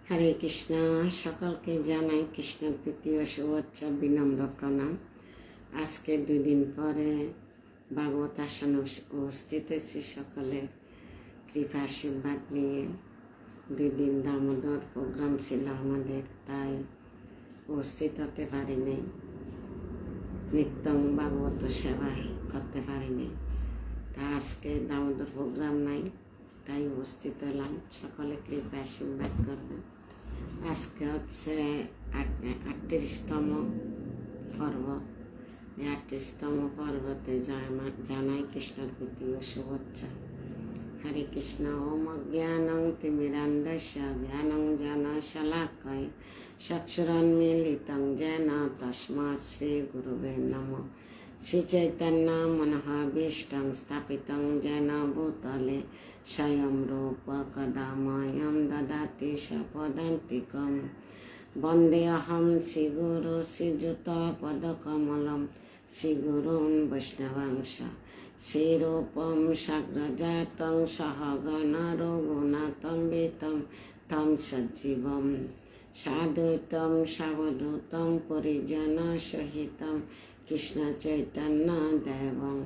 হরে কৃষ্ণ। সকলকে জানাই কৃষ্ণ প্রীতি ও শুভেচ্ছা, বিনম্র প্রণাম। আজকে 2 দিন পরে ভাগবত আসনে উপস্থিত হয়েছি সকলের কৃপা আশীর্বাদ নিয়ে। 2 দিন দামোদর প্রোগ্রাম ছিল আমাদের, তাই উপস্থিত হতে পারিনি। নিত্যং ভাগবত সেবা করতে পারিনি। তা আজকে দামোদর প্রোগ্রাম নাই, তাই উপস্থিত হলাম। সকলে কৃপা আশীর্বাদ করবেন। আজকে হচ্ছে 38তম পর্ব। এই 38তম পর্বতে জানাই কৃষ্ণের প্রীতি ও শুভেচ্ছা। হরে কৃষ্ণ। ওম অজ্ঞানং তিমিরান্ধস্য জ্ঞানং জ্ঞানশলাকয়া চক্ষুরন্মীলিতং येन তস্মাৎ শ্রী গুরুবে নমঃ। শ্রী চৈতন্য মনোভীষ্টং স্থাপিতং येन ভূতলে স্বয়ং রূপ কদা মह्यं দদাতি স্বপদান্তিকং। বন্দেহং শ্রীগুরু শ্রীযুতপদকমলং শ্রীগুরুन् বৈষ্ণবাংশ শ্রীরূপং সাগ্রজাতং সহগণ রঘুনাথং বিतं तं সজ্জীবಂ সাদ্বৈতং সাবধূতং পরিজন সহিतं কৃষ্ণ চৈতন্য দেবং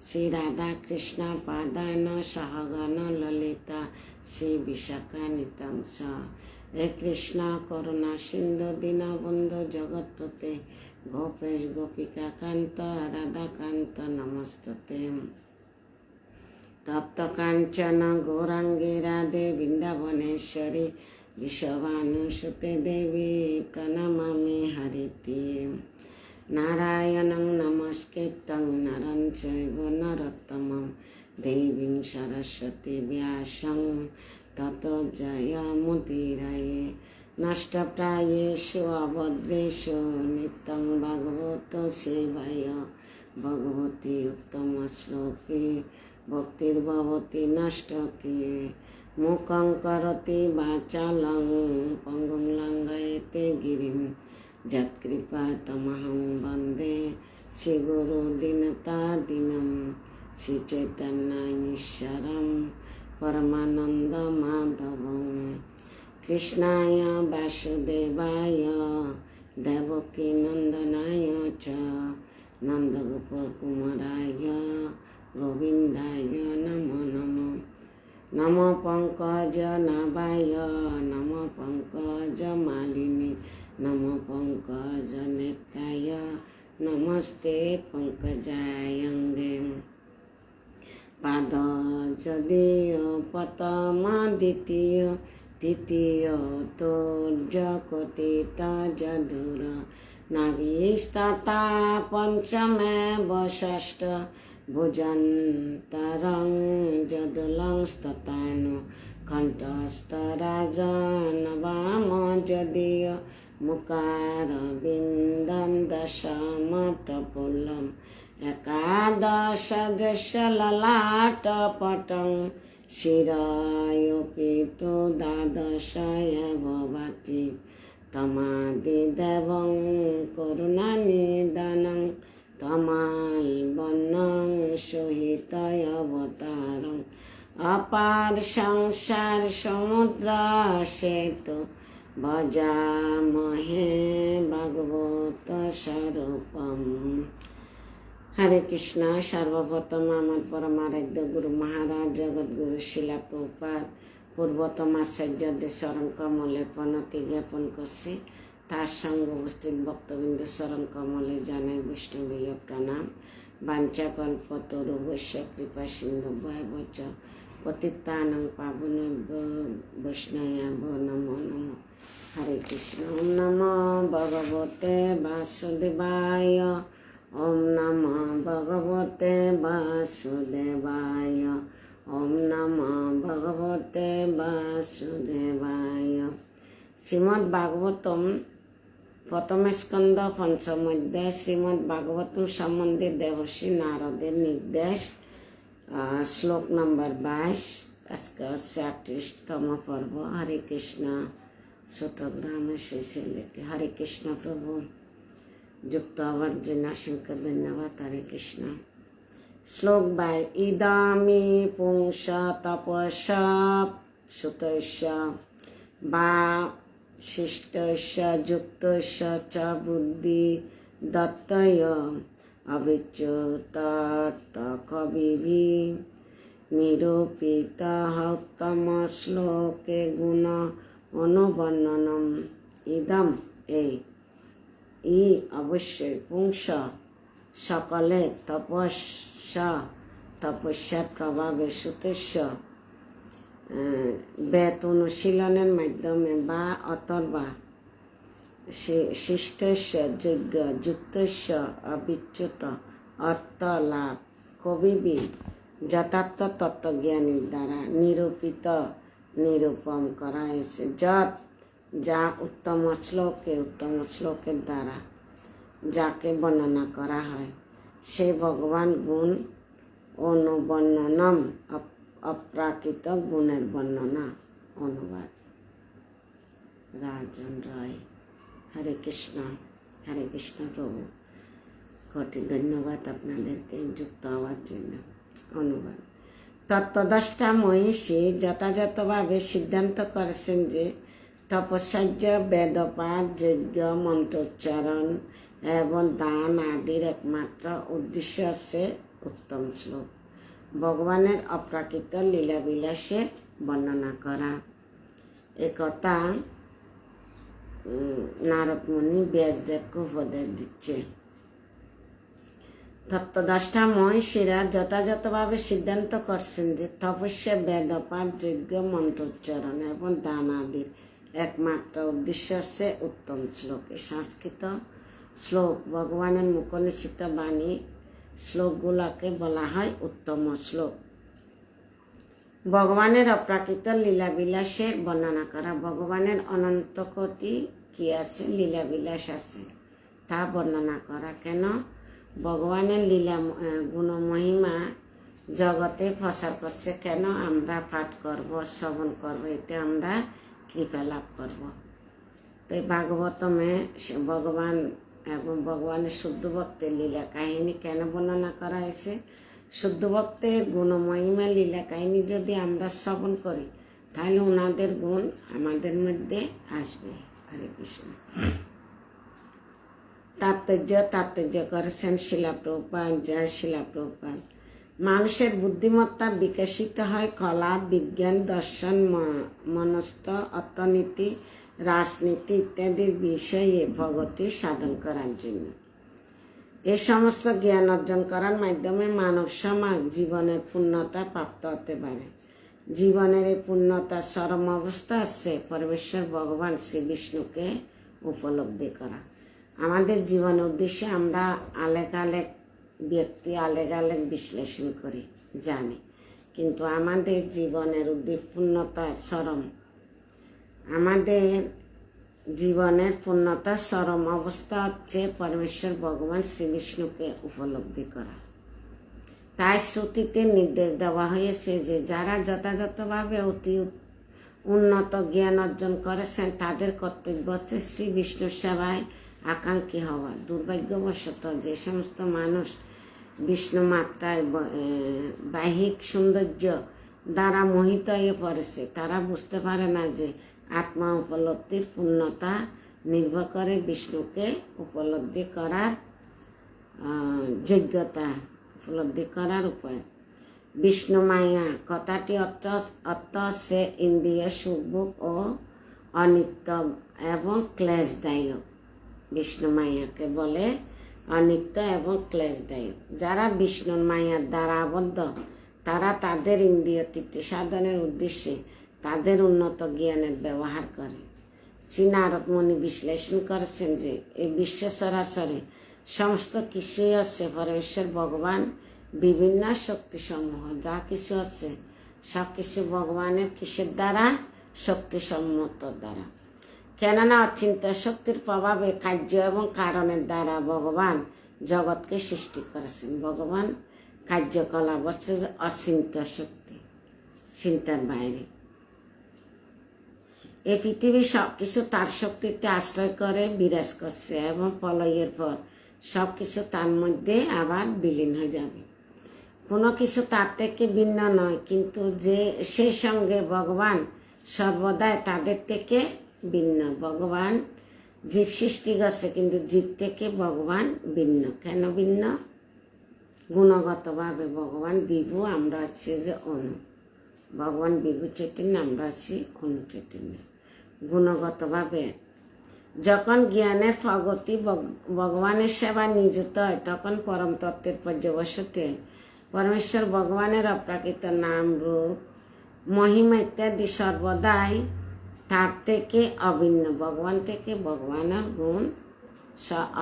শ্রী রাধা কৃষ্ণ পাদান সহগণ ললিতা শ্রী বিশাখানিতং স। হে কৃষ্ণ করুণা সিন্ধু দীনবন্ধু জগৎপতে গোপেশ গোপিকা কান্ত রাধাকান্ত নমস্তুতে। তপ্ত কাঞ্চন গৌরাঙ্গী রাধে বৃন্দাবনেশ্বরী বিশ্বভানুসুতে দেবী প্রণমামি হরিপ্রিয়ে। নারায়ণং নমস্কৃত্যং নরং চৈব নরোত্তমং দেবীং সরস্বতী ব্যাসং ততো জয়মুদীরয়ে। নষ্টপ্রায়েষু অভদ্রেষু নিত্যং ভাগবত সেবায় ভগবতী উত্তম শ্লোকে ভক্তির্ভবতি নষ্টকে। মুখং করতি বাচালং পঙ্গুং লঙ্ঘয়তে গিরিম যৎকৃপা তমহং বন্দে শ্রীগুরু দীনতাদীনম। শ্রী চৈতন্য ঈশ্বরম পরমানন্দ মাধবং। কৃষ্ণায় বাসুদেবায় দেবকী নন্দনায় চ নন্দগোপ কুমারায় গোবিন্দায় নমো নমো। নমো পঙ্কজ নাভায় নমো পঙ্কজ মালিনী নমো পঙ্কজ নেত্রায় নমস্তে পঙ্কজায়ঙ্গে। পাদ যদীয় পতম দ্বিতীয় তৃতীয় তোর্যকটিত যদুর নাভিস্ততা পঞ্চমেব ষষ্ঠ ভুজন্তরং যদুলং স্ততানু কণ্ঠস্তরাজন বাম যদীয় মুকার বিন্দম দশম প্রফুল্লম একাদশ দশ ললাট পটং শিরায়োপিতো দ্বাদশায় ভবতি তমাদিদেবং করুণানিদানং তমালবন্নং সহিতয় অবতারং অপার সংসার সমুদ্র সেতু ভজামহে ভাগবত স্বরূপম। হরে কৃষ্ণ। সর্বপ্রথম আমার পরমারাধ্য গুরু মহারাজ জগৎগুরু শিলা প্রভুপাদ পূর্বতম আচার্যদের চরণ কমলে প্রণতি জ্ঞাপন করছি। তার সঙ্গে উপস্থিত ভক্তবৃন্দ চরণ কমলে জানাই বৈষ্ণবীয় প্রণাম। বাঞ্ছাকল্পতরু বৈশ্য কৃপা সিন্ধু ভয়বচ পতিতানং পাবনেভ্যো বৈষ্ণবেভ্যো নমো নমঃ। হরে কৃষ্ণ। ওম নমো ভগবতে বাসুদেবায় ওম নমঃ ভগবতে বাসুদেবায় ওম নমঃ ভগবতে বাসুদেবায়। শ্রীমদ্ ভাগবতম প্রথম স্কন্ধ পঞ্চম অধ্যায় শ্রীমদ্ ভাগবতম সম্বন্ধে দেবর্ষি নারদের নির্দেশ। শ্লোক নম্বর 22। আজকে হচ্ছে 38তম পর্ব। হরে কৃষ্ণ। ছোট গ্রামে সেই ছেলেটি। হরে কৃষ্ণ। প্রভু যুক্ত হওয়ার জন্য অসংখ্য ধন্যবাদ। হরে কৃষ্ণ। শ্লোক 22। ইদামি পুংস তপস্য সুতস্য বা শিষ্টস্য যুক্তস্য চ বুদ্ধি দত্তয় অবিচ্যুত কবিভি নিরূপিত উত্তম শ্লোকে গুণ অনুবর্ণনম ইদম এই অবশ্যই পুংস সকলে তপস্যার প্রভাবে সুতেশ্য বেদ অনুশীলনের মাধ্যমে বা অথবা শিষ্টস্য যজ্ঞ যুক্তস্য অবিচ্যুত অর্থ লাভ কবিবি যথার্থ তত্ত্বজ্ঞানীর দ্বারা নিরূপণ করা হয়েছে যা উত্তম শ্লোকের দ্বারা যাকে বর্ণনা করা হয় সে ভগবান গুণ অনুবর্ণনম অপ্রাকৃত গুণের বর্ণনা অনুবাদ। রাজন রায়। হরে কৃষ্ণ প্রভু। কোটি ধন্যবাদ আপনাদেরকে যুক্ত হওয়ার জন্য। অনুবাদ। তত্ত্বদ্রষ্টা মহিষী যথাযথভাবে সিদ্ধান্ত করেছেন যে তপস্যার্য বেদপাঠ যজ্ঞ মন্ত্রোচ্চারণ এবং দান আদির একমাত্র উদ্দেশ্য আছে উত্তম শ্লোক ভগবানের অপ্রাকৃত লীলাবিলাসের বর্ণনা করা। একথা নারদ মুনি ব্যাসদেবকে উপদেশ দিচ্ছে। তত্ত্বদ্রষ্টা মহিষীরা যথাযথভাবে সিদ্ধান্ত করছেন যে তপস্যা বেদপাঠ যজ্ঞ মন্ত্রোচ্চারণ এবং দান আদির একমাত্র উদ্দেশ্য হচ্ছে উত্তম শ্লোক। সংস্কৃত শ্লোক ভগবানের মুখনিসৃত বাণী শ্লোকগুলোকে বলা হয় উত্তম শ্লোক। ভগবানের অপ্রাকৃত লীলাবিলাসের বর্ণনা করা। ভগবানের অনন্ত কোটি কি আছে, লীলাবিলাস আছে, তা বর্ণনা করা। কেন ভগবানের লীলা গুণমহিমা জগতে প্রচার করছে, কেন আমরা পাঠ করব, শ্রবণ করব, এতে আমরা কৃপা লাভ করব। তো ভাগবতমে ভগবান এবং ভগবানের শুদ্ধ ভক্তের লীলা কাহিনী কেন বর্ণনা করা হয়েছে? শুদ্ধ ভক্তের গুণমহিমা লীলা কাহিনী যদি আমরা শ্রবণ করি তাহলে ওনাদের গুণ আমাদের মধ্যে আসবে। হরে কৃষ্ণ। তাৎপর্য করেছেন শিলা প্রভুপাদ। জয় শিলা প্রভুপাদ। মানুষের বুদ্ধিমত্তা বিকশিত হয় কলা, বিজ্ঞান, দর্শন, মনস্ত, অর্থনীতি, রাজনীতি ইত্যাদি বিষয়ে ভগতি সাধন করার জন্য। এই সমস্ত জ্ঞান অর্জন করার মাধ্যমে মানব সমাজ জীবনের পূর্ণতা প্রাপ্ত হতে পারে। জীবনের এই পূর্ণতার চরম অবস্থা আছে পরমেশ্বর ভগবান শ্রী বিষ্ণুকে উপলব্ধি করা। আমাদের জীবনের উদ্দেশ্যে আমরা আলেক ব্যক্তি আলেক বিশ্লেষণ করি, জানি, কিন্তু আমাদের জীবনের পূর্ণতা চরম, আমাদের জীবনের পূর্ণতা চরম অবস্থা হচ্ছে পরমেশ্বর ভগবান শ্রী বিষ্ণুকে উপলব্ধি করা। তাই শ্রুতিতে নির্দেশ দেওয়া হয়েছে যে যারা যথাযথভাবে অতি উন্নত জ্ঞান অর্জন করেছেন তাদের কর্তব্য হচ্ছে শ্রী বিষ্ণুর সেবায় আকাঙ্ক্ষী হওয়া। দুর্ভাগ্যবশত যে সমস্ত মানুষ বিষ্ণু মাত্রায় বাহ্যিক সৌন্দর্য দ্বারা মোহিত হয়ে পড়েছে, তারা বুঝতে পারে না যে আত্মা উপলব্ধির পূর্ণতা নির্ভর করে বিষ্ণুকে উপলব্ধি করার যোগ্যতা, উপলব্ধি করার উপায়। বিষ্ণু মায়া কথাটি অর্থ হচ্ছে ইন্দ্রিয় সুখভোগ ও অনিত্য এবং ক্লেশদায়ক। বিষ্ণু মায়াকে বলে অনিত্য এবং ক্লেশদায়ক। যারা বিষ্ণুর মায়ার দ্বারা আবদ্ধ তারা তাদের ইন্দ্রিয় তৃপ্তি সাধনের উদ্দেশ্যে তাদের উন্নত জ্ঞানের ব্যবহার করে। নারদ মুনি বিশ্লেষণ করেছেন যে এই বিশ্ব চরাচরে সমস্ত কিছুই হচ্ছে পরমেশ্বর ভগবান বিভিন্ন শক্তিসমূহ। যা কিছু হচ্ছে সব কিছু ভগবানের কিসের দ্বারা? শক্তিসম্মত দ্বারা। কেননা অচিন্ত্য শক্তির প্রভাবে কার্য এবং কারণের দ্বারা ভগবান জগৎকে সৃষ্টি করেছেন। ভগবান কার্যকলাপ হচ্ছে অচিন্ত্য শক্তি, চিন্তার বাইরে। এই পৃথিবীর সব কিছু তার শক্তিতে আশ্রয় করে বিরাজ করছে এবং প্রলয়ের পর সব কিছু তার মধ্যে আবার বিলীন হয়ে যাবে। কোনো কিছু তার থেকে ভিন্ন নয়, কিন্তু যে সেই সঙ্গে ভগবান সর্বদাই তাদের থেকে ভিন্ন। ভগবান জীব সৃষ্টি করছে, কিন্তু জীব থেকে ভগবান ভিন্ন। কেন ভিন্ন? গুণগতভাবে ভগবান বিভু, আমরা আছি যে অনু। ভগবান বিভু চৈতন্য, আমরা আছি অনু চৈতন্য। গুণগতভাবে যখন জ্ঞানের প্রগতি ভগবানের সেবা নিযুক্ত হয়, তখন পরম তত্ত্বের পর্যবসতে পরমেশ্বর ভগবানের অপ্রাকৃত নাম, রূপ, মহিমা ইত্যাদি সর্বদাই তার থেকে অভিন্ন। ভগবান থেকে ভগবানের গুণ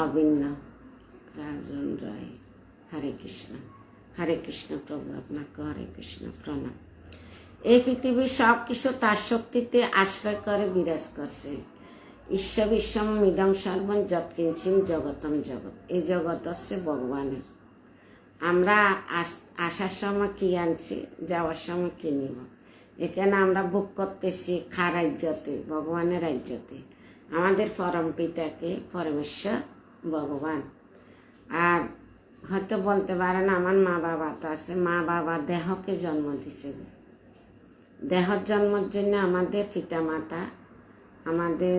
অভিন্ন। রাজন রায়। হরে কৃষ্ণ প্রভু, আপনাকে হরে কৃষ্ণ প্রণাম। এই পৃথিবীর সব কিছু তার শক্তিতে আশ্রয় করে বিরাজ করছে। ঈশ্বর বিশ্বম ইদং সর্বং যৎকিঞ্চিৎ জগতম জগৎ। এই জগৎ হচ্ছে ভগবানের। আমরা আসার সময় কি আনছি, যাওয়ার সময় কি নিব। এখানে আমরা ভোগ করতেছি রাজ্যতে, ভগবানের রাজ্যতে। আমাদের পরম পিতাকে পরমেশ্বর ভগবান। আর হয়তো বলতে পারেন আমার মা বাবা তো আছে। মা বাবা দেহকে জন্ম দিছে, যে দেহর জন্মের জন্য আমাদের পিতা মাতা, আমাদের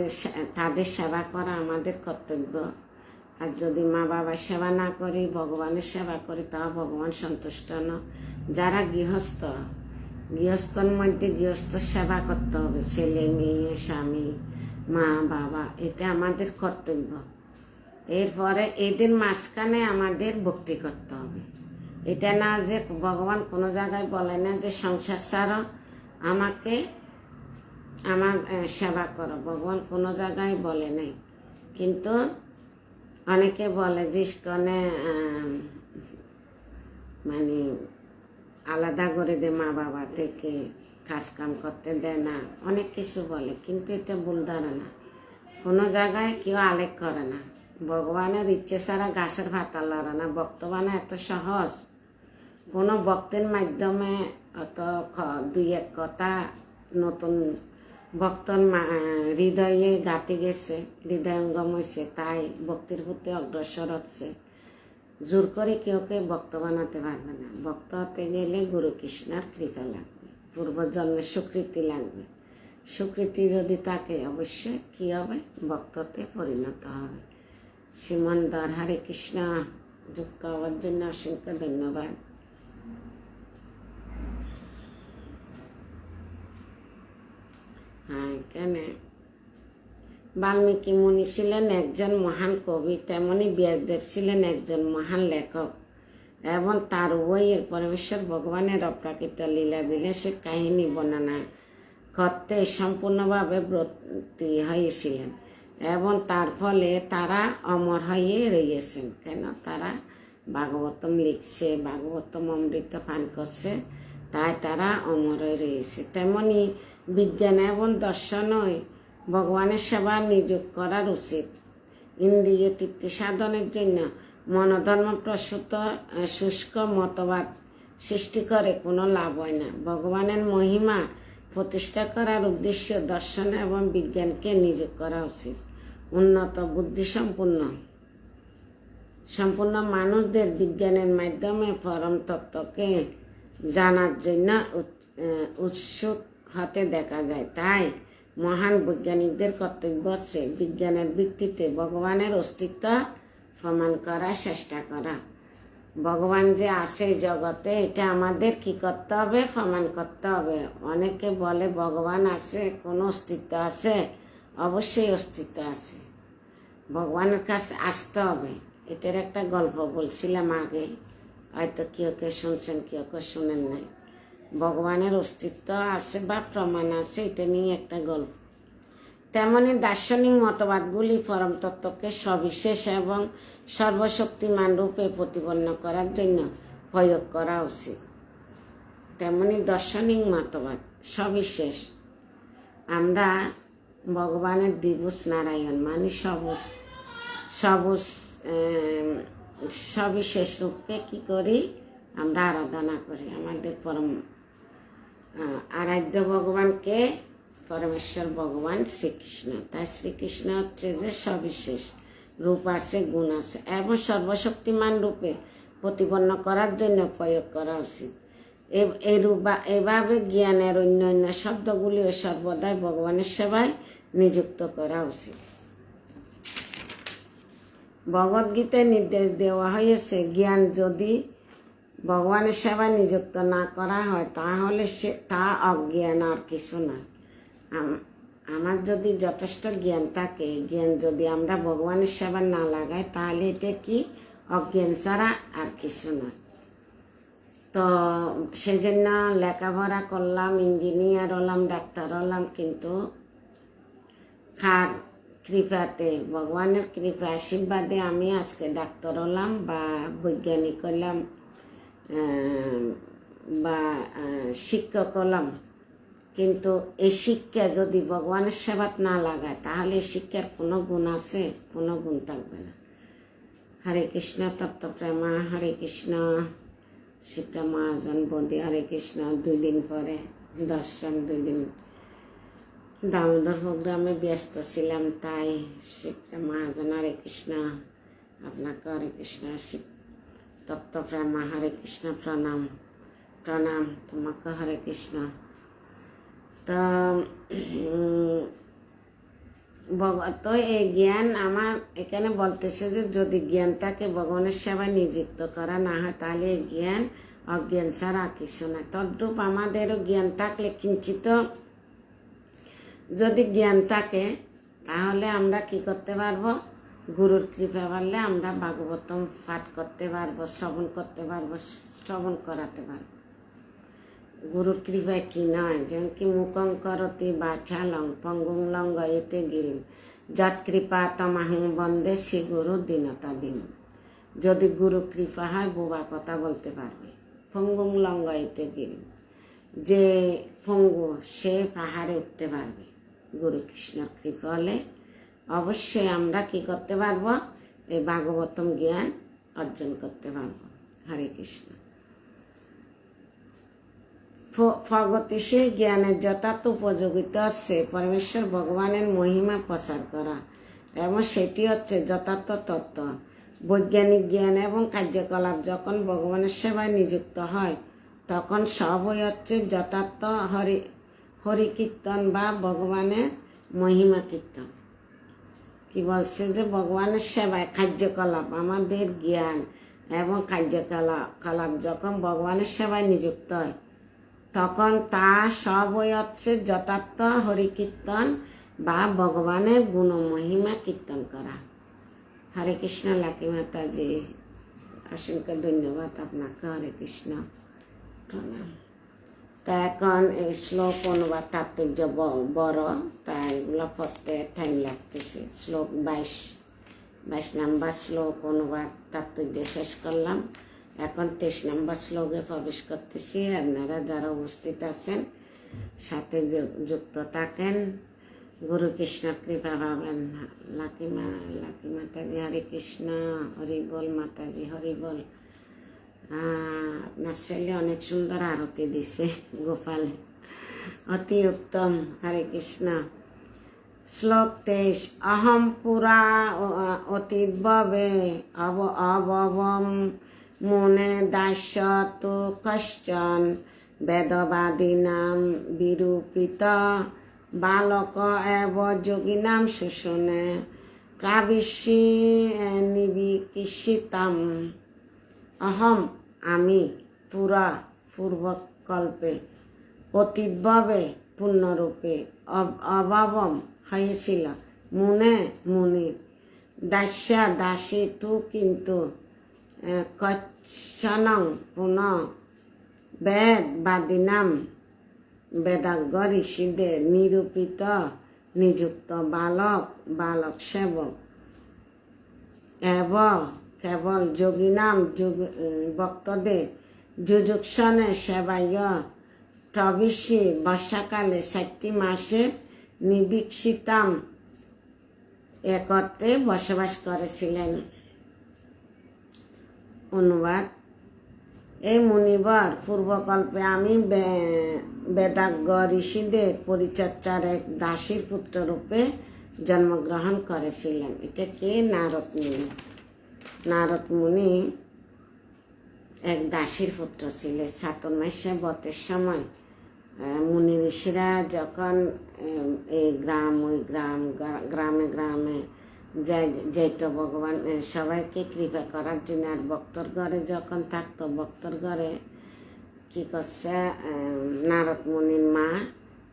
তাদের সেবা করা আমাদের কর্তব্য। আর যদি মা বাবার সেবা না করি, ভগবানের সেবা করি, তাও ভগবান সন্তুষ্ট না। যারা গৃহস্থর মধ্যে গৃহস্থ সেবা করতে হবে, ছেলে মেয়ে স্বামী মা বাবা, এটা আমাদের কর্তব্য। এরপরে এদের মাঝখানে আমাদের ভক্তি করতে হবে। এটা না যে ভগবান কোনো জায়গায় বলে না যে সংসার ছাড়ো, আমাকে আমার সেবা করো। ভগবান কোনো জায়গায় বলে নাই। কিন্তু অনেকে বলে যে ইস্কনে মানে আলাদা করে দে মা বাবা থেকে, কাজ কাম করতে দেয় না, অনেক কিছু বলে। কিন্তু এটা ভুল ধারণা। কোনো জায়গায় কেউ আলেখ করে না। ভগবানের ইচ্ছে ছাড়া গাছের ভাতা লড়ে না। ভক্ত বানা এত সহজ। কোনো ভক্তের মাধ্যমে অত দুই এক কথা নতুন ভক্তর হৃদয়ে গাতে গেছে, হৃদয়ঙ্গম হয়েছে, তাই ভক্তির প্রতি অগ্রসর হচ্ছে। জোর করে কেউকে ভক্ত বানাতে পারবে না। ভক্ত হতে গেলে গুরু কৃষ্ণের কৃপা লাগবে, পূর্বজন্মের স্বীকৃতি লাগবে। স্বীকৃতি যদি থাকে, অবশ্যই কি হবে? ভক্ততে পরিণত হবে। শ্রীমন্দর হরে কৃষ্ণ। যুক্ত হওয়ার জন্য অসংখ্য ধন্যবাদ। হ্যাঁ, কেন বাল্মীকি মুনি ছিলেন একজন মহান কবি, তেমনি ব্যাসদেব ছিলেন একজন মহান লেখক, এবং তার উভয়ের পরমেশ্বর ভগবানের অপ্রাকৃত লীলা বিলাসের কাহিনী বর্ণনা করতে সম্পূর্ণভাবে ব্রতী হয়েছিলেন, এবং তার ফলে তারা অমর হয়ে রয়েছেন। কেন? তারা ভাগবতম লিখছে, ভাগবতম অমৃত পান করছে, তাই তারা অমর হয়ে রয়েছে। তেমনি বিজ্ঞান এবং দর্শনই ভগবানের সেবা নিয়োগ করার উচিত। ইন্দ্রিয় তৃপ্তি সাধনের জন্য মনোধর্ম প্রসূত শুষ্ক মতবাদ সৃষ্টি করে কোনো লাভ হয় না। ভগবানের মহিমা প্রতিষ্ঠা করার উদ্দেশ্য দর্শন এবং বিজ্ঞানকে নিয়োগ করা উচিত। উন্নত বুদ্ধি সম্পূর্ণ মানুষদের বিজ্ঞানের মাধ্যমে পরম তত্ত্বকে জানার জন্য উৎসুক হতে দেখা যায়। তাই মহান বৈজ্ঞানিকদের কর্তব্য হচ্ছে বিজ্ঞানের ভিত্তিতে ভগবানের অস্তিত্ব প্রমাণ করার চেষ্টা করা। ভগবান যে আছে জগতে, এটা আমাদের কি করতে হবে? প্রমাণ করতে হবে। অনেকে বলে ভগবান আছে, কোনো অস্তিত্ব আছে? অবশ্যই অস্তিত্ব আছে। ভগবানের কাছে আসতে হবে। এটার একটা গল্প বলছিলাম আগে, হয়তো কেউ কেউ শুনছেন, কেউ কেউ শুনেন নাই। ভগবানের অস্তিত্ব আছে বা প্রমাণ আছে, এটা নিয়ে একটা গল্প। তেমনি দার্শনিক মতবাদগুলি পরম তত্ত্বকে সবিশেষ এবং সর্বশক্তিমান রূপে প্রতিপন্ন করার জন্য প্রয়োগ করা উচিত। তেমনি দার্শনিক মতবাদ সবিশেষ। আমরা ভগবানের দ্বিভুজ নারায়ণ মানে সবিশেষ রূপকে কি করি? আমরা আরাধনা করি। আমাদের পরম আরাধ্য ভগবানকে পরমেশ্বর ভগবান শ্রীকৃষ্ণ। তাই শ্রীকৃষ্ণ হচ্ছে যে সবিশেষ রূপ আছে, গুণ আছে, এবং সর্বশক্তিমান রূপে প্রতিপন্ন করার জন্য প্রয়োগ করা উচিত। এভাবে জ্ঞানের অন্য অন্য শব্দগুলিও সর্বদাই ভগবানের সেবায় নিযুক্ত করা উচিত। ভগবদ্গীতায় নির্দেশ দেওয়া হয়েছে, জ্ঞান যদি ভগবানের সেবায় নিযুক্ত না করা হয় তাহলে তা অজ্ঞান, আর কিছু না। আমার যদি যথেষ্ট জ্ঞান থাকে, জ্ঞান যদি আমরা ভগবানের সেবা না লাগাই তাহলে এটা কি অজ্ঞান ছাড়া আর কিছু না। তো সেজন্য লেখাপড়া করলাম, ইঞ্জিনিয়ার হলাম, ডাক্তার হলাম, কিন্তু কার কৃপাতে, ভগবানের কৃপা আশীর্বাদে আমি আজকে ডাক্তার হলাম বা বৈজ্ঞানিক হলাম বা শিক্ষক হলাম। কিন্তু এই শিক্ষা যদি ভগবানের সেবাত না লাগায় তাহলে এই শিক্ষার কোনো গুণ আছে? কোনো গুণ থাকবে না। হরে কৃষ্ণ তত্ত্ব প্রেমা, হরে কৃষ্ণ শিবরা মহাজন বন্দি, হরে কৃষ্ণ। 2 দিন পরে দর্শন, 2 দিন দামোদর প্রোগ্রামে ব্যস্ত ছিলাম, তাই শিবরা মহাজন হরে কৃষ্ণ, আপনাকে হরে কৃষ্ণ। শিব তত্ত্ব প্রেমা, হরে কৃষ্ণ। প্রণাম প্রণাম তোমাকে, হরে কৃষ্ণ। তো তো এই জ্ঞান আমার এখানে বলতেছে যে যদি জ্ঞান তাকে ভগবানের সেবায় নিযুক্ত করা না হয় তাহলে এই জ্ঞান অজ্ঞান ছাড়া কিছু না। তদ্রূপ আমাদেরও জ্ঞান থাকলে কিঞ্চিত যদি জ্ঞান থাকে তাহলে আমরা কি করতে পারবো? গুরুর কৃপা পারলে আমরা ভাগবতম পাঠ করতে পারবো, শ্রবণ করতে পারবো, শ্রবণ করাতে পারবো। গুরুর কৃপায় কি নয়, যেমন কি মুখং করতি বাচালং পঙ্গুং লঙ্ঘয়তে গিরিম যৎ কৃপা তমাহং বন্দে শ্রী গুরু দীনতা দিন। যদি গুরু কৃপা হয় বোবা কথা বলতে পারবে। পঙ্গুং লঙ্ঘয়তে গিরিম, যে পঙ্গু সে পাহাড়ে উঠতে পারবে। গুরু কৃষ্ণর কৃপা হলে অবশ্যই আমরা কি করতে পারবো? এই ভাগবতম জ্ঞান অর্জন করতে পারবো। হরে কৃষ্ণ। প্রগতিশীল জ্ঞানের যথার্থ উপযোগিতা হচ্ছে পরমেশ্বর ভগবানের মহিমা প্রচার করা, এবং সেটি হচ্ছে যথার্থ তত্ত্ব। বৈজ্ঞানিক জ্ঞান এবং কার্যকলাপ যখন ভগবানের সেবায় নিযুক্ত হয় তখন সবই হচ্ছে যথার্থ হরিকীর্তন বা ভগবানের মহিমা কীর্তন। কি বলছে যে ভগবানের সেবায় কার্যকলাপ, আমাদের জ্ঞান এবং কার্যকলাপ যখন ভগবানের সেবায় নিযুক্ত হয় তখন তা সবই হচ্ছে যথার্থ হরিকীর্তন বা ভগবানের গুণ মহিমা কীর্তন করা। হরে কৃষ্ণ। লাকি মাতাজি, অসংখ্য ধন্যবাদ আপনাকে। হরে কৃষ্ণ, প্রণাম। তা এখন এই শ্লোক অনুবাদ তাৎপর্য বড়, তাই এগুলো পড়তে টাইম লাগতেছে। শ্লোক 22 নম্বর শ্লোক অনুবাদ তাৎপর্য শেষ করলাম। এখন 23 নম্বর শ্লোকে প্রবেশ করতেছি। আপনারা যারা উপস্থিত আছেন সাথে যুক্ত থাকেন, গুরু কৃষ্ণ কৃপা পাবেন। লাকি মাতাজি, হরে কৃষ্ণ। হরি বল মাতাজি, হরি বল। আপনার ছেলে অনেক সুন্দর আরতি দিছে, গোপাল, অতি উত্তম। হরে কৃষ্ণ। শ্লোক 23। অহম পুরা অতীতভবে অববম মনে দাস্যত কশ্চন বেদবাদীনাম বিরূপিত বালক এব যোগিনাম শোষণে প্রাবিশ্যি নিবিকিষিতাম। অহম আমি, পুরা পূর্বকল্পে, অতীতভাবে পূর্ণরূপে, অভাবম হয়েছিল মুনে মুনি, দাস্যা দাসী তু কিন্তু, কচ্ছনং পুনঃ বেদবাদীনাম বেদাজ্ঞ ঋষিদের নিরূপিত নিযুক্ত বালক সেবক এব কেবল যোগিনাম ভক্তদের যুযুক্ষণে সেবায় প্রবিশ্যি বর্ষাকালে 7টি মাসে নিবীক্ষিতাম একত্রে বসবাস করেছিলেন। অনুবাদ। এই মুনিবর পূর্বকল্পে আমি বেদাজ্ঞ ঋষিদের পরিচর্যার এক দাসীর পুত্র রূপে জন্মগ্রহণ করেছিলেন। এটা কে? নারদ মুনি। নারদ মুনি এক দাসীর পুত্র ছিল। চাতুর্মাস্যে ব্রতের সময় মুনি ঋষিরা যখন এই গ্রাম ওই গ্রাম গ্রামে গ্রামে যেত ভগবান সবাইকে কৃপা করার জন্য, আর ভক্তর ঘরে যখন থাকতো, ভক্তর ঘরে কী করছে, নারদ মুনির মা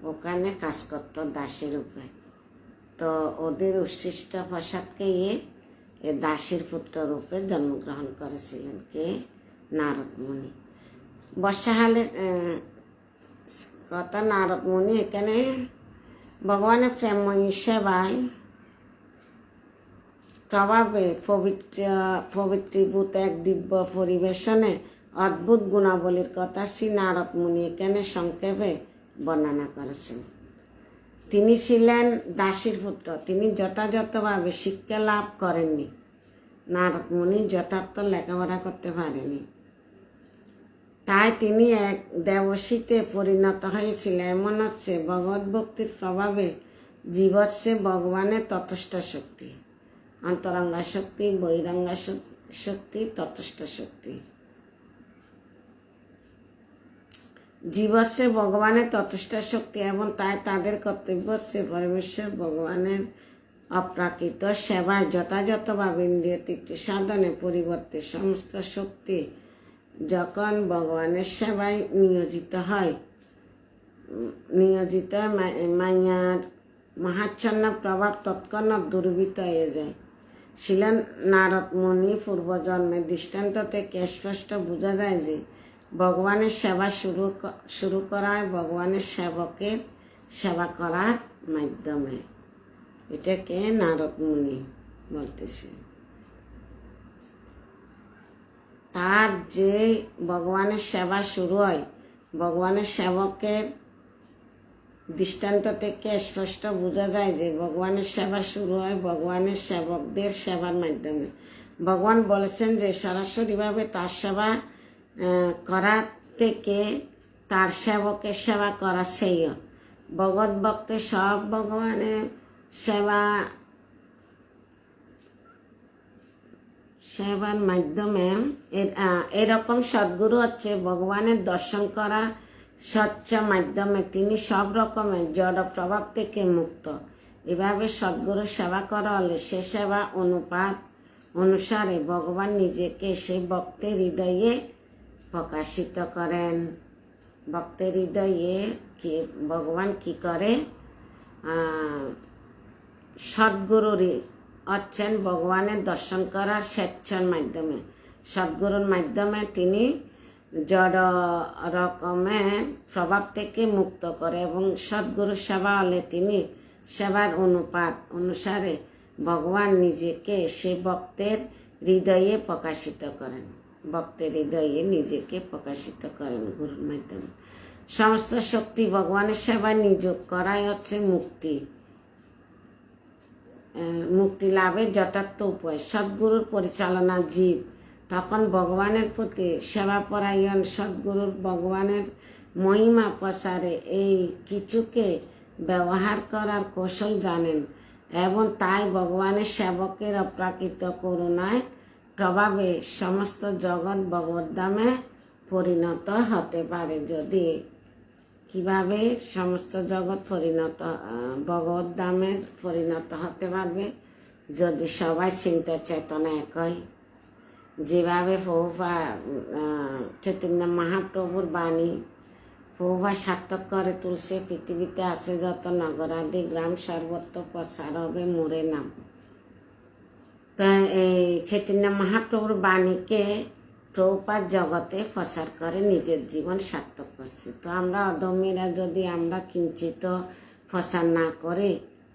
ওখানে কাজ করতো দাসীর রূপে। তো ওদের উচ্ছিষ্ট প্রসাদকে এ দাসীর পুত্র রূপে জন্মগ্রহণ করেছিলেন কে, নারদ মুনি। বর্ষাকালে কথা, নারদ মুনি এখানে ভগবানের প্রেমময়ী সেবায় প্রভাবে পবিত্রীভূত এক দিব্য পরিবেশনে অদ্ভুত গুণাবলীর কথা শ্রী নারদ মুনি এখানে সংক্ষেপে বর্ণনা করেছেন। তিনি ছিলেন দাসীর পুত্র, তিনি যথাযথভাবে শিক্ষা লাভ করেননি। নারদ মুনি যথার্থ লেখাপড়া করতে পারেনি, তাই তিনি এক দেবশীতে পরিণত হয়েছিলেন। এমন হচ্ছে ভগবত ভক্তির প্রভাবে জীব হচ্ছে ভগবানের ততস্থ শক্তি, অন্তরঙ্গা শক্তি, বহিরঙ্গা শক্তি, ততস্থ শক্তি। জীব হচ্ছে ভগবানের ততস্থ শক্তি, এবং তাই তাদের কর্তব্য হচ্ছে পরমেশ্বর ভগবানের অপ্রাকৃত সেবায় যথাযথভাবে ইন্দ্রিয় তৃপ্তি সাধনে পরিবর্তে সমস্ত শক্তি যখন ভগবানের সেবায় নিয়োজিত হয় মায়ার মহাচ্ছন্ন প্রভাব তৎক্ষণাৎ দূরীভূত হয়ে যায়। ছিলেন নারদ মুনি পূর্বজন্মের দৃষ্টান্ত থেকে স্পষ্ট বোঝা যায় যে ভগবানের সেবা শুরু করা হয় ভগবানের সেবকের সেবা করার মাধ্যমে। এটাকে নারদ মুনি বলতেছে। তার যে ভগবানের সেবা শুরু হয়, ভগবানের সেবকের দৃষ্টান্ত থেকে স্পষ্ট বোঝা যায় যে ভগবানের সেবা শুরু হয় ভগবানের সেবকদের সেবার মাধ্যমে। ভগবান বলেছেন যে সরাসরিভাবে তার সেবা করার থেকে তার সেবকের সেবা করা শ্রেয়। ভগবত ভক্তের সব ভগবানের সেবার মাধ্যমে এরকম সদ্গুরু হচ্ছে ভগবানের দর্শন করা স্বচ্ছ মাধ্যমে। তিনি সব রকমের জড় প্রভাব থেকে মুক্ত। এভাবে সদ্গুরু সেবা করা হলে সে সেবা অনুপাত অনুসারে ভগবান নিজেকে সেই ভক্তের হৃদয়ে প্রকাশিত করেন। ভক্তের হৃদয়ে ভগবান কি করে, সদ্গুরুর হচ্ছেন ভগবানের দর্শন করার স্বেচ্ছার মাধ্যমে। সদ্গুরুর মাধ্যমে তিনি জড় রকমের প্রভাব থেকে মুক্ত করে, এবং সদ্গুরু সেবা হলে তিনি সেবার অনুপাত অনুসারে ভগবান নিজেকে সে ভক্তের হৃদয়ে প্রকাশিত করেন। ভক্তের হৃদয়ে নিজেকে প্রকাশিত করেন গুরুর মাধ্যমে। সমস্ত শক্তি ভগবানের সেবায় নিয়োগ করাই হচ্ছে মুক্তি লাভের যথার্থ উপায়। সদ্গুরুর পরিচালনা জীব তখন ভগবানের প্রতি সেবাপরায়ণ। সদ্গুরুর ভগবানের মহিমা প্রচারে এই কিছুকে ব্যবহার করার কৌশল জানেন, এবং তাই ভগবানের সেবকের অপ্রাকৃত করুণায় প্রভাবে সমস্ত জগৎ ভগবদ্ধামে পরিণত হতে পারে। যদি কিভাবে সমস্ত জগৎ ভগবদ্ধামে পরিণত হতে পারবে, যদি সবাই চিন্তা চেতনা এক হয়। যেভাবে চৈতন্য মহাপ্রভুর বাণী প্রভুপা সার্থক করে তুলসে, পৃথিবীতে আছে যত নগরাদি গ্রাম সর্বত্র প্রচার হবে মোরে নাম। তা এই চৈতন্য মহাপ্রভুর বাণীকে প্রভুপাদ জগতে প্রচার করে নিজের জীবন সার্থক করছে। তো আমরা অধমীরা যদি আমরা কিঞ্চিত প্রচার না করে,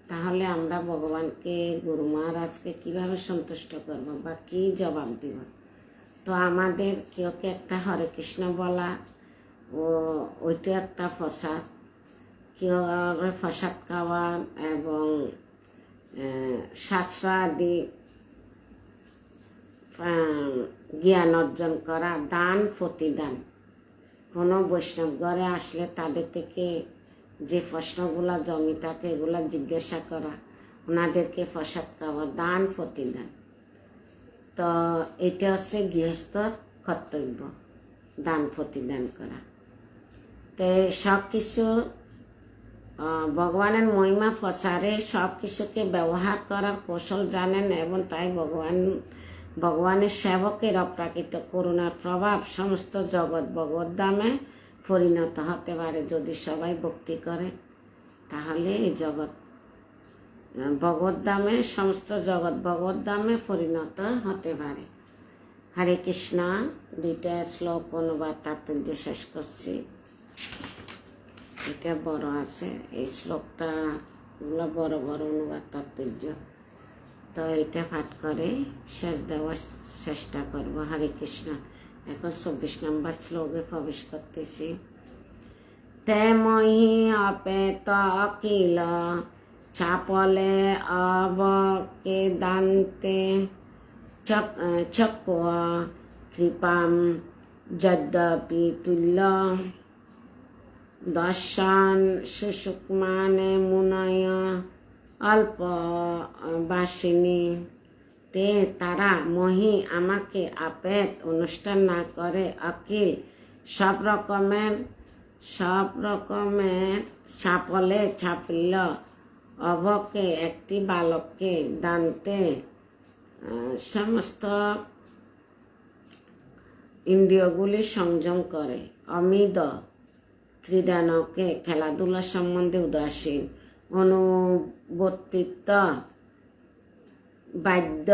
তাহলে আমরা ভগবানকে, গুরু মহারাজকে কীভাবে সন্তুষ্ট করব বা কী জবাব দিব? তো আমাদের কেউকে একটা হরে কৃষ্ণ বলা ওইটা একটা প্রসাদ, কেউ প্রসাদ খাওয়া এবং শাস্ত্র আদি জ্ঞান অর্জন করা, দান প্রতিদান। কোনো বৈষ্ণব ঘরে আসলে তাদের থেকে যে প্রশ্নগুলো জমি থাকে এগুলো জিজ্ঞাসা করা, ওনাদেরকে প্রসাদ খাওয়া, দান প্রতিদান। তো এটা হচ্ছে গৃহস্থর কর্তব্য। দান প্রতিদান করা। তো সব কিছু ভগবানের মহিমা প্রচারে সব কিছুকে ব্যবহার করার কৌশল জানেন এবং তাই ভগবানের সেবকের অপ্রাকৃত করুণার প্রভাব সমস্ত জগৎ ভগবত ধামে পরিণত হতে পারে। যদি সবাই ভক্তি করে তাহলে এই জগৎ ভগবত ধামে, সমস্ত জগৎ ভগবত ধামে পরিণত হতে পারে। হরে কৃষ্ণ। 2টা শ্লোক অনুবাদ তাৎপর্য শেষ করছি। এটা বড় আছে, এই শ্লোকটা এগুলো বড় বড় অনুবাদ তাৎপর্য, তো এটা পাঠ করে শেষ দেওয়ার চেষ্টা করবো। হরে কৃষ্ণ। এখন 24 নম্বর শ্লোকে প্রবেশ করতেছি। তে মহি অপেত অকিল চাপলে অবকে দান্তে চক্র কৃপাম যদ্যপি তুল্য দর্শন সুসুকমানে মুনয় অল্প বাসিনী। তে তারা মহি আমাকে আপেত অনুষ্ঠান না করে অকিল সব রকমের ছাপলে ছাপিল অবকে একটি বালককে দান্তে সমস্ত ইন্দ্রিয়গুলি সংযম করে অমিদ ক্রীড়ানকে খেলাধুলা সম্বন্ধে উদাসীন অনুবর্তিত বাদ্য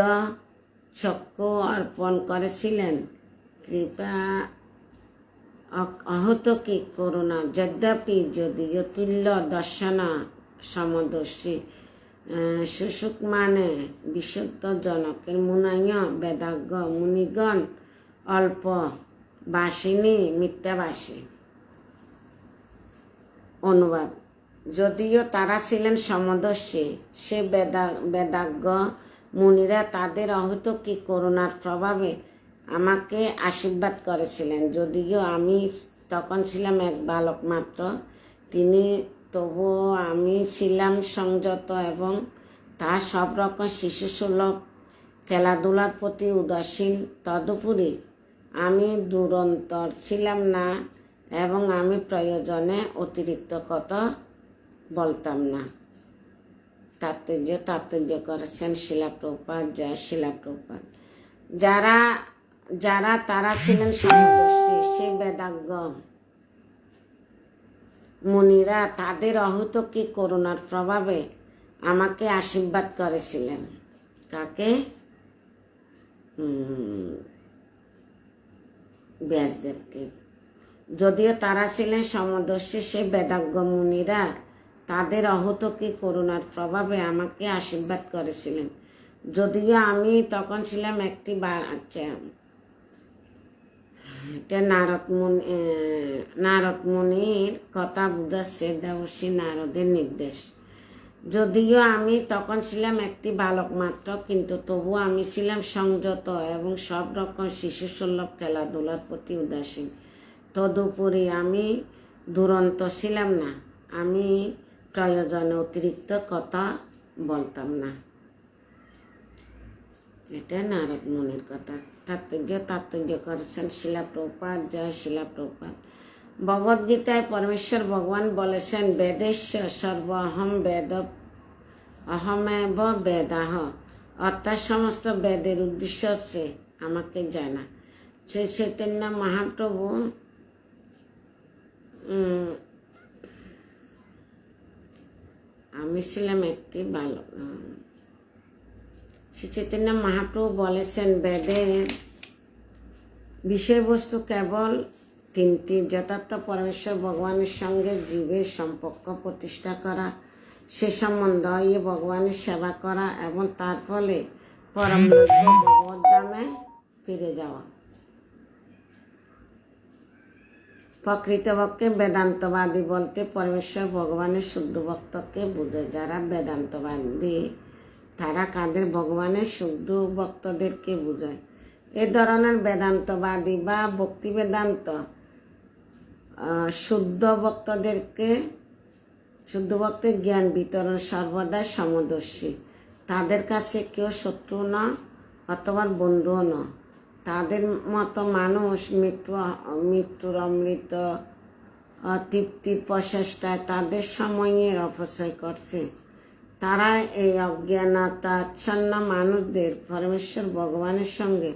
চক্ষু অর্পণ করেছিলেন কৃপা অহতকি করুণা যদ্যপি যদিও তুল্য দর্শনা সমদর্শী সুসুক মানে বিশুদ্ধ জনকের মুনায় বেদাজ্ঞ মুনিগণ অল্প বাসিনী মিথ্যাবাসী। অনুবাদ। যদিও তারা ছিলেন সমদর্শী, সে বেদাজ্ঞ মুনিরা তাদের অহৈতুকী করুণার প্রভাবে আমাকে আশীর্বাদ করেছিলেন। যদিও আমি তখন ছিলাম এক বালক মাত্র, তবুও আমি ছিলাম সংযত এবং তা সব রকম শিশুসুলভ খেলাধুলার প্রতি উদাসীন। তদুপরি আমি দুরন্তর ছিলাম না এবং আমি প্রয়োজনে অতিরিক্ত কথা বলতাম না। তাৎপর্য করেছেন শিলা প্রভুপাদ। জয় শিলা প্রভুপাদ। যারা তারা ছিলেন সমদর্শী, সে বেদাজ্ঞ মুনিরা তাদের অহৈতুকী করুণার প্রভাবে আমাকে আশীর্বাদ করেছিলেন। কাকে? ব্যাসদেবকে। যদিও তারা ছিলেন সমদর্শী, সে বেদাজ্ঞ মুনিরা তাদের অহৈতুকী করুণার প্রভাবে আমাকে আশীর্বাদ করেছিলেন। যদিও আমি তখন ছিলাম একটি এটা নারদ মুনির কথা বুঝাচ্ছে, দেবর্ষী নারদের নির্দেশ। যদিও আমি তখন ছিলাম একটি বালক মাত্র, কিন্তু তবু আমি ছিলাম সংযত এবং সব রকম শিশুসুলভ খেলাধুলার প্রতি উদাসীন। তদুপরি আমি দুরন্ত ছিলাম না, আমি প্রয়োজনে অতিরিক্ত কথা বলতাম না। এটা নারদ মুনির কথা। তাৎপর্য করেছেন শিলা প্রভুপাদ। জয় শিলা প্রভুপাদ। ভগবদ্গীতায় পরমেশ্বর ভগবান বলেছেন, বেদেশ্য সর্ব অহমেব বেদাহ, অর্থাৎ সমস্ত বেদের উদ্দেশ্য হচ্ছে আমাকে জানা। শ্রী চৈতন্য মহাপ্রভু আমি ছিলাম একটি বালক। শ্রী চৈতন্য মহাপ্রভু বলেছেন, বেদের বিষয়বস্তু কেবল 3টি: যথার্থ পরমেশ্বর ভগবানের সঙ্গে জীবের সম্পর্ক প্রতিষ্ঠা করা, সে সম্বন্ধ ভগবানের সেবা করা এবং তার ফলে পরম ভগবত ধামে ফিরে যাওয়া। প্রকৃতপক্ষে বেদান্তবাদী বলতে পরমেশ্বর ভগবানের শুদ্ধ ভক্তকে বোঝায়। যারা বেদান্তবাদী তারা কাদের? ভগবানের শুদ্ধ ভক্তদেরকে বোঝায়। এ ধরনের বেদান্তবাদী বা ভক্তি বেদান্ত শুদ্ধ ভক্তের জ্ঞান বিতরণ সর্বদা সমদর্শী। তাদের কাছে কেউ শত্রু না অথবা বন্ধুও না। তাদের মতো মানুষ মৃত্যুর অমৃত তৃপ্তির প্রচেষ্টায় তাদের সময়ের অপচয় করছে। তারা এই অজ্ঞানতাচ্ছন্ন মানুষদের পরমেশ্বর ভগবানের সঙ্গে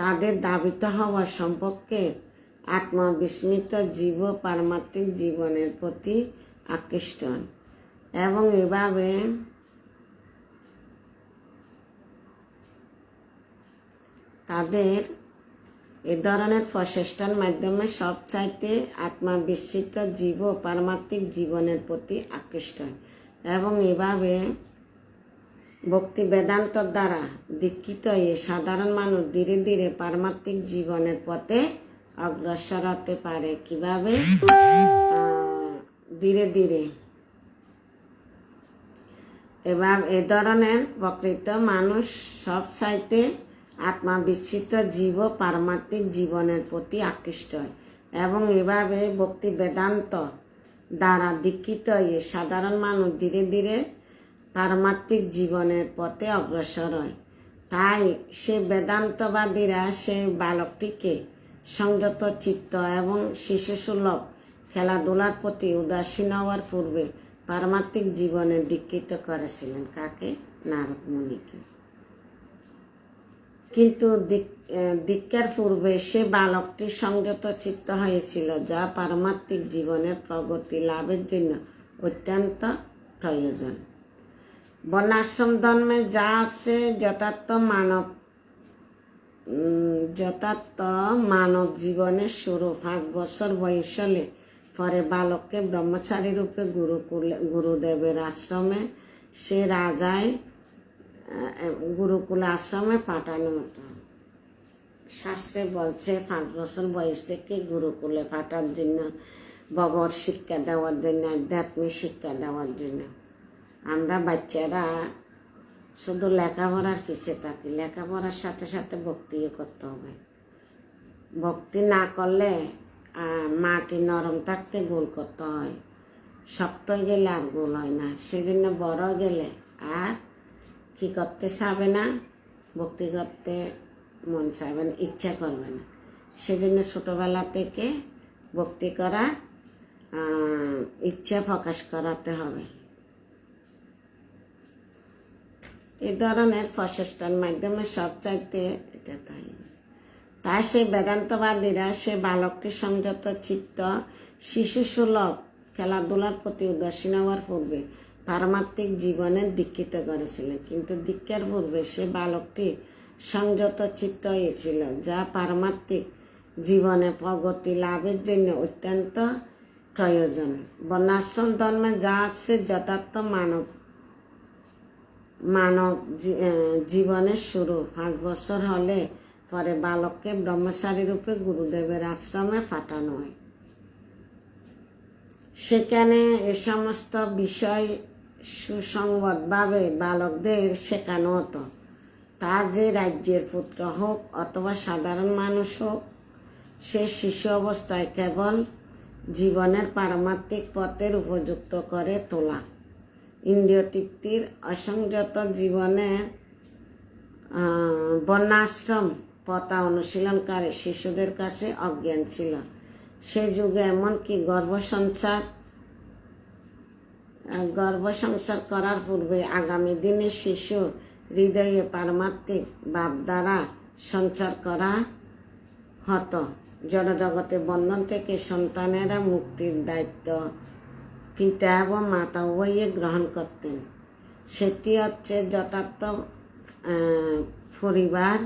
তাদের দাবিত হওয়া সম্পর্কে আত্মবিস্মৃত জীব পারমাত্মিক জীবনের প্রতি আকৃষ্ট হন এবং এভাবে তাদের এ ধরনের প্রচেষ্টার মাধ্যমে সবচাইতে আত্মবিস্মৃত জীব পারমাত্মিক জীবনের প্রতি আকৃষ্ট হয় এবং এভাবে ভক্তি বেদান্তর দ্বারা দীক্ষিত হয়ে সাধারণ মানুষ ধীরে ধীরে পারমাত্মিক জীবনের পথে অগ্রসর হতে পারে। কিভাবে? ধীরে ধীরে। এবার এ ধরনের প্রকৃত মানুষ সবচাইতে আত্মবিস্মৃত জীব পারমাত্মিক জীবনের প্রতি আকৃষ্ট হয় এবং এভাবে ভক্তি বেদান্ত দ্বারা দীক্ষিত হয়ে সাধারণ মানুষ ধীরে ধীরে পারমাত্মিক জীবনের পথে অগ্রসর হয়। তাই সে বেদান্তবাদীরা সে বালকটিকে সংযত চিত্ত এবং শিশুসুলভ খেলাধুলার প্রতি উদাসীন হওয়ার পূর্বে পারমাত্মিক জীবনে দীক্ষিত করেছিলেন। কাকে? নারদ মুনিকে। কিন্তু দীক্ষার পূর্বে সে বালকটি সংযত চিত্ত হয়েছিল, যা পারমাত্মিক জীবনের প্রগতি লাভের জন্য অত্যন্ত প্রয়োজন। বর্ণাশ্রম ধর্মে যা আছে যথার্থ মানব জীবনের শুরু। 5 বছর বয়স হলে পরে বালককে ব্রহ্মচারী রূপে গুরুদেবের আশ্রমে সে রাজায় গুরুকুল আশ্রমে পাঠানো হতো। শাস্ত্রে বলছে 5 বছর বয়স থেকে গুরুকুলে পাঠার জন্য, ভগবত শিক্ষা দেওয়ার জন্য, আধ্যাত্মিক শিক্ষা দেওয়ার জন্য। আমরা বাচ্চারা শুধু লেখাপড়ার পিছিয়ে থাকি, লেখাপড়ার সাথে সাথে ভক্তিও করতে হবে। ভক্তি না করলে মাটি নরম থাকতে গোল করতে হয়, শক্ত গেলে আর গোল হয় না। সেজন্য বড় গেলে আর কি করতে চাবে না, ভক্তি করতে মন চাইবে না, ইচ্ছা করবে না। সেজন্য ছোটোবেলা থেকে ভক্তি করার ইচ্ছা প্রকাশ করাতে হবে। এই ধরনের প্রচেষ্টার মাধ্যমে সবচাইতে এটা তাই সেই বেদান্তবাদীরা সে বালকটি সংযত চিত্ত শিশুসুলভ খেলাধুলার প্রতি উদাসীন হওয়ার পূর্বে পারমাত্মিক জীবনে দীক্ষিত করেছিলেন। কিন্তু দীক্ষার পূর্বে সে বালকটি সংযত চিত্ত হয়েছিল, যা পারমাত্মিক জীবনে প্রগতি লাভের জন্য অত্যন্ত প্রয়োজন। বর্ণাশ্রম ধর্মে যা আছে যথার্থ মানব জীবনের শুরু। 5 বছর হলে পরে বালককে ব্রহ্মচারী রূপে গুরুদেবের আশ্রমে পাঠানো হয়। সেখানে এ সমস্ত বিষয় সুসংগতভাবে বালকদের শেখানো হতো। তা যে রাজ্যের পুত্র হোক অথবা সাধারণ মানুষ হোক, সে শিশু অবস্থায় কেবল জীবনের পারমাত্মিক পথের উপযুক্ত করে তোলা। ইন্দ্রিয় তৃপ্তির অসংযত জীবনের বর্ণাশ্রম পথা অনুশীলনকারী শিশুদের কাছে অজ্ঞান ছিল। সে যুগে এমনকি গর্ভসংসার করার পূর্বে আগামী দিনে শিশু হৃদয়ে পারমাত্মিক ভাবধারা সঞ্চার করা হতো। জড়জগতের বন্ধন থেকে সন্তানেরা মুক্তির দায়িত্ব পিতা এবং মাতা উভয়ে গ্রহণ করতেন। সেটি হচ্ছে যথার্থ পরিবার